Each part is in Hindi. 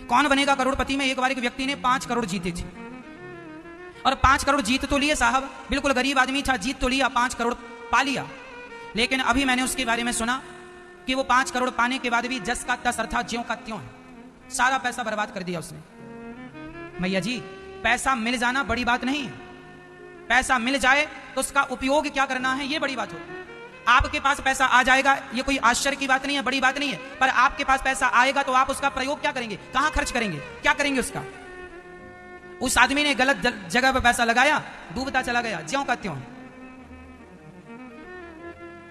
कौन बनेगा करोड़पति में। एक बार एक व्यक्ति ने 5 करोड़ जीते थे और 5 करोड़ जीत तो लिए साहब, बिल्कुल गरीब आदमी था, जीत तो लिया, 5 करोड़ पा लिया। लेकिन अभी मैंने उसके बारे में सुना कि वो 5 करोड़ पाने के बाद भी जस का तस था, ज्यों का त्यों है, सारा पैसा बर्बाद कर दिया उसने। भैया जी, पैसा मिल जाना बड़ी बात नहीं है, पैसा मिल जाए तो उसका उपयोग क्या करना है ये बड़ी बात होती है। आपके पास पैसा आ जाएगा, ये कोई आश्चर्य की बात नहीं है, बड़ी बात नहीं है, पर आपके पास पैसा आएगा तो आप उसका प्रयोग क्या करेंगे, कहां खर्च करेंगे, क्या करेंगे उसका। उस आदमी ने गलत जगह पर पैसा लगाया, डूबता चला गया, ज्यों का त्यों।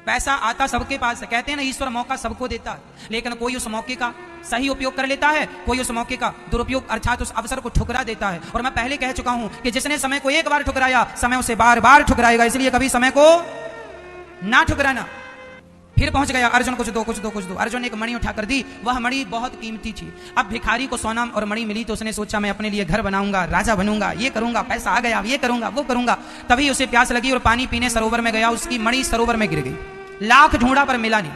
पैसा आता सबके पास है, कहते हैं ना ईश्वर मौका सबको देता है, लेकिन कोई उस मौके का सही उपयोग कर लेता है, कोई उस मौके का दुरुपयोग अर्थात उस अवसर को ठुकरा देता है। और मैं पहले कह चुका हूं कि जिसने समय को एक बार ठुकराया, समय उसे बार बार ठुकराएगा, इसलिए कभी समय को ना ठुकराना। फिर पहुंच गया, अर्जुन कुछ दो कुछ दो कुछ दो। अर्जुन ने एक मणि उठाकर दी, वह मणि बहुत कीमती थी। अब भिखारी को सोना और मणि मिली तो उसने सोचा मैं अपने लिए घर बनाऊंगा, राजा बनूंगा, ये करूंगा, पैसा आ गया, ये करूंगा, वो करूंगा। तभी उसे प्यास लगी और पानी पीने सरोवर में गया, उसकी मणि सरोवर में गिर गई, लाख ढूंढा पर मिला नहीं,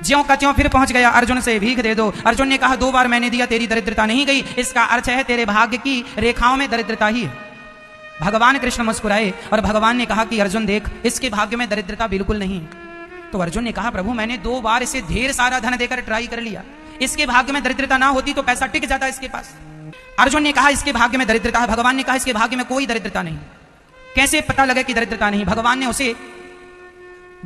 ज्यों का त्यों। फिर पहुंच गया, अर्जुन से भीख दे दो। अर्जुन ने कहा 2 बार मैंने दिया, तेरी दरिद्रता नहीं गई, इसका अर्थ है तेरे भाग्य की रेखाओं में दरिद्रता ही है। भगवान कृष्ण मुस्कुराए और भगवान ने कहा कि अर्जुन देख, इसके भाग्य में दरिद्रता बिल्कुल नहीं है। तो अर्जुन ने कहा प्रभु मैंने 2 बार इसे ढेर सारा धन देकर ट्राई कर लिया, इसके भाग्य में दरिद्रता ना होती तो पैसा टिक जाता इसके पास। अर्जुन ने कहा इसके भाग्य में दरिद्रता है, भगवान ने कहा इसके भाग्य में कोई दरिद्रता नहीं। कैसे पता लगे कि दरिद्रता नहीं। भगवान ने उसे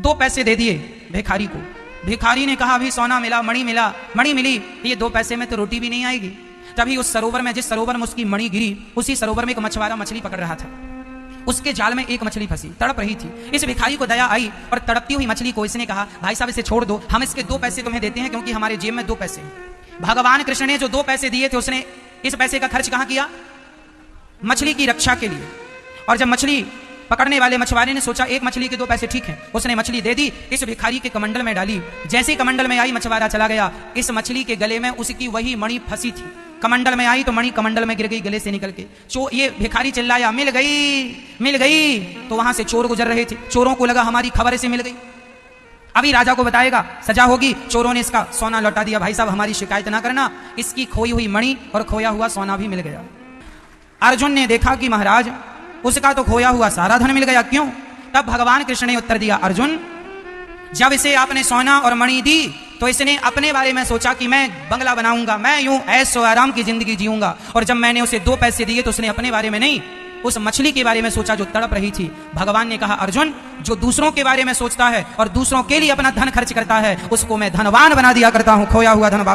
2 पैसे दे दिए भिखारी को। भिखारी ने कहा अभी सोना मिला, मणि मिला, मणि मिली, ये 2 पैसे में तो रोटी भी नहीं आएगी। तभी उस सरोवर में, जिस सरोवर में उसकी मणि गिरी, उसी सरोवर में एक मछुआरा मछली पकड़ रहा था। उसके जाल में एक मछली फंसी, तड़प रही थी। इस भिखारी को दया आई और तड़पती हुई मछली को इसने कहा भाई साहब इसे छोड़ दो, हम इसके 2 पैसे तुम्हें देते हैं क्योंकि हमारे जेब में 2 पैसे हैं। भगवान कृष्ण ने जो 2 पैसे दिए थे उसने इस पैसे का खर्च कहां किया, मछली की रक्षा के लिए। और जब मछली पकड़ने वाले मछुआरे ने सोचा एक मछली के 2 पैसे ठीक है, उसने मछली दे दी, इस भिखारी के कमंडल में डाली। जैसे ही कमंडल में आई मछुआरा चला गया, इस मछली के गले में उसकी वही मणि फंसी थी। कमंडल में आई तो मणि कमंडल में गिर गई गले से निकल के। ये भिखारी चिल्लाया मिल गई मिल गई। तो वहां से चोर गुजर रहे थे, चोरों को लगा हमारी खबर से मिल गई, अभी राजा को बताएगा, सजा होगी। चोरों ने इसका सोना लौटा दिया। भाई साहब हमारी शिकायत ना करना, इसकी खोई हुई मणि और खोया हुआ सोना भी मिल गया। अर्जुन ने देखा कि महाराज उसका तो खोया हुआ सारा धन मिल गया, क्यों? तब भगवान कृष्ण ने उत्तर दिया अर्जुन जब इसे आपने सोना और मणि दी तो इसने अपने बारे में सोचा कि मैं बंगला बनाऊंगा, मैं यूं ऐशो आराम की जिंदगी जीऊंगा। और जब मैंने उसे 2 पैसे दिए तो उसने अपने बारे में नहीं, उस मछली के बारे में सोचा जो तड़प रही थी। भगवान ने कहा अर्जुन जो दूसरों के बारे में सोचता है और दूसरों के लिए अपना धन खर्च करता है उसको मैं धनवान बना दिया करता हूं, खोया हुआ धन